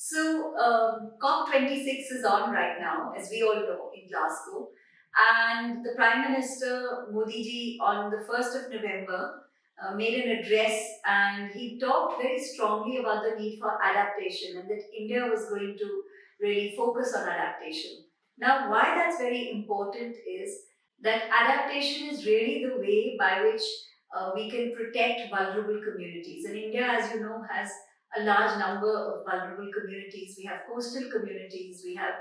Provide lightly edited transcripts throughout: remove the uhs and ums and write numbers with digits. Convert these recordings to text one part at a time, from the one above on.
COP26 is on right now, as we all know, in Glasgow. And the Prime Minister Modi ji on the 1st of November made an address, and he talked very strongly about the need for adaptation and that India was going to really focus on adaptation. Now, why that's very important is that adaptation is really the way by which we can protect vulnerable communities. And India, as you know, has a large number of vulnerable communities. We have coastal communities, we have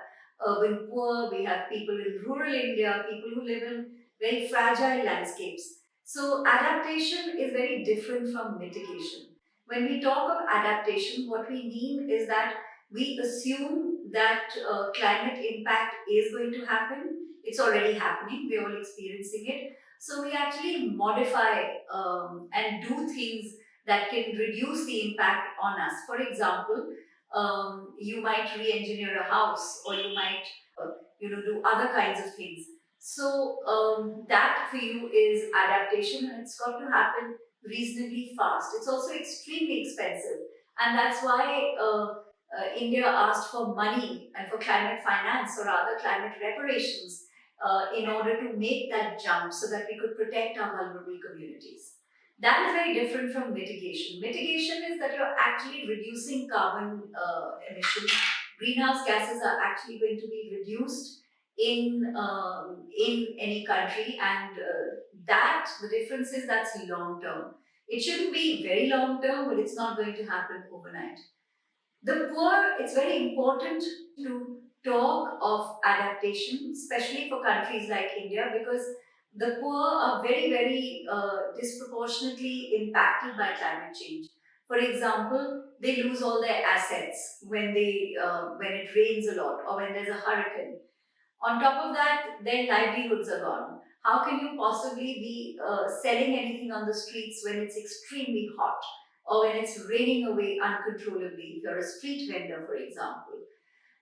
urban poor, we have people in rural India, people who live in very fragile landscapes. So, adaptation is very different from mitigation. When we talk of adaptation, what we mean is that we assume that climate impact is going to happen. It's already happening, we're all experiencing it. So, we actually modify and do things that can reduce the impact on us. For example, you might re-engineer a house, or you might, do other kinds of things. So that for you is adaptation, and it's got to happen reasonably fast. It's also extremely expensive, and that's why India asked for money and for climate finance or other climate reparations in order to make that jump so that we could protect our vulnerable communities. That is very different from mitigation. Mitigation is that you're actually reducing carbon emissions. Greenhouse gases are actually going to be reduced in any country, and that the difference is that's long term. It shouldn't be very long term, but it's not going to happen overnight. The poor, it's very important to talk of adaptation, especially for countries like India, because the poor are very, very disproportionately impacted by climate change. For example, they lose all their assets when it rains a lot or when there's a hurricane. On top of that, their livelihoods are gone. How can you possibly be selling anything on the streets when it's extremely hot or when it's raining away uncontrollably, if you're a street vendor, for example?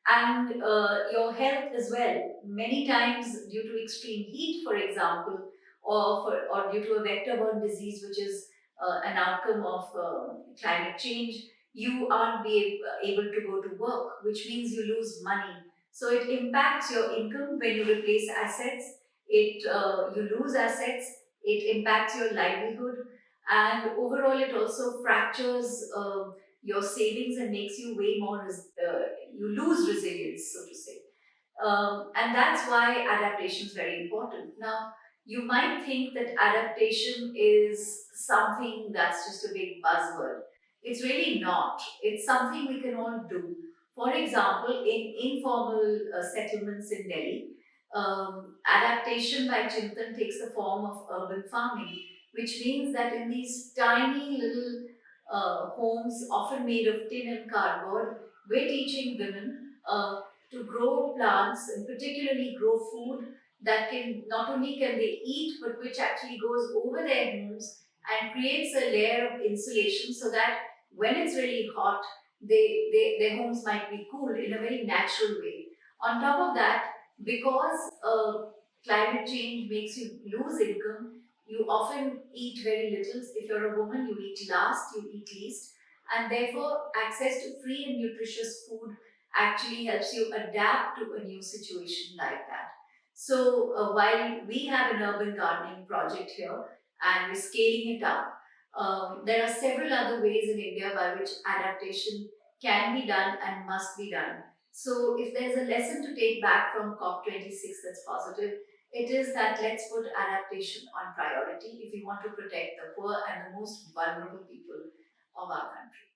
And your health as well. Many times, due to extreme heat, for example, or due to a vector-borne disease, which is an outcome of climate change, you aren't able to go to work, which means you lose money. So it impacts your income when you replace assets. You lose assets. It impacts your livelihood, and overall, it also fractures your savings and makes you way more you lose resilience, so to say. And that's why adaptation is very important. Now, you might think that adaptation is something that's just a big buzzword. It's really not. It's something we can all do. For example, in informal settlements in Delhi, adaptation by Chintan takes the form of urban farming, which means that in these tiny little homes, often made of tin and cardboard, we're teaching women to grow plants and particularly grow food that can not only can they eat but which actually goes over their homes and creates a layer of insulation so that when it's really hot, their homes might be cooled in a very natural way. On top of that, because climate change makes you lose income, you often eat very little. If you're a woman, you eat last, you eat least, and therefore access to free and nutritious food actually helps you adapt to a new situation like that. So while we have an urban gardening project here and we're scaling it up, there are several other ways in India by which adaptation can be done and must be done. So if there's a lesson to take back from COP26 that's positive, it is that let's put adaptation on priority if we want to protect the poor and the most vulnerable people of our country.